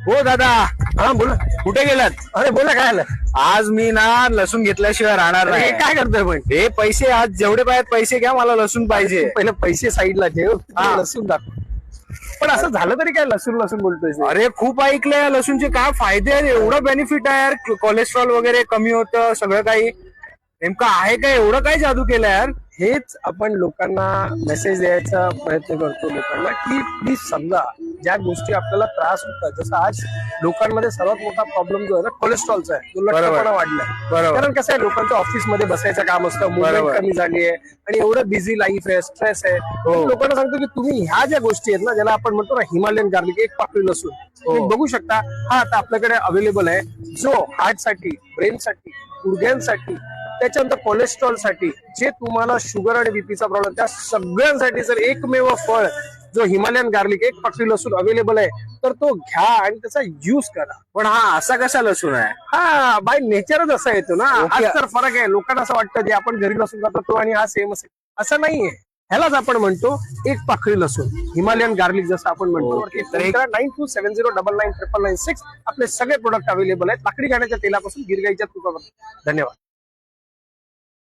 हो दादा. हा बोला. कुठे गेलात? अरे बोला काय आलं? आज मी ना लसूण घेतल्याशिवाय राहणार अरे नाही. काय करतोय पण? हे पैसे आज जेवढे पाहिजेत पैसे घ्या, मला लसूण पाहिजे. पहिले पैसे साईडला ठेव, हा. लसूण दाखव. पण असं झालं तरी काय लसूण लसूण बोलतोय? अरे खूप ऐकलंय लसूणचे काय फायदे आहेत, एवढं बेनिफिट आहे यार. कोलेस्ट्रॉल वगैरे कमी होतं, सगळं काही. नेमकं आहे काय, एवढं काय जादू केलं यार? हेच आपण लोकांना मेसेज द्यायचा प्रयत्न करतो लोकांना, की प्लीज समजा ज्या गोष्टी आपल्याला त्रास होतात. जसं आज लोकांमध्ये सर्वात मोठा प्रॉब्लेम जो आहे ना कोलेस्ट्रॉलचा आहे, तो लठ्ठपणा वाढलाय. बरोबर. कारण कसं आहे, लोकांचं ऑफिसमध्ये बसायचं काम असतं, मुवमेंट बरोबर. कमी झाली आहे आणि एवढं बिझी लाईफ आहे, स्ट्रेस आहे. हो. लोकांना सांगतो की तुम्ही ह्या ज्या गोष्टी आहेत ना, ज्याला आपण म्हणतो ना हिमालयन गार्लिक, एक पाकळी लसूण तुम्ही बघू शकता. हा आता आपल्याकडे अवेलेबल आहे, जो हार्टसाठी, ब्रेनसाठी, गुडघ्यांसाठी, त्याच्यानंतर कोलेस्ट्रॉल साठी, जे तुम्हाला शुगर आणि बीपीचा प्रॉब्लेम, त्या सगळ्यांसाठी जर एकमेव फळ जो हिमालयन गार्लिक, एक पाकळी लसूण अवेलेबल आहे, तर तो घ्या आणि त्याचा युज करा. पण हा असा कसा लसूण आहे? हा बाय नेचरच असा येतो ना. ओके. आज तर फरक आहे. लोकांना असं वाटतं की आपण घरी लसूण खातो आणि हा सेम असेल, असं नाहीये. ह्यालाच आपण म्हणतो एक पाकळी लसूण, हिमालयन गार्लिक जसं आपण म्हणतो. ओके. तर 9270999996 आपले सगळे प्रोडक्ट अवेलेबल आहेत, लाकडी घाण्याच्या तेलापासून गिरगाईच्या तुपापासून. धन्यवाद.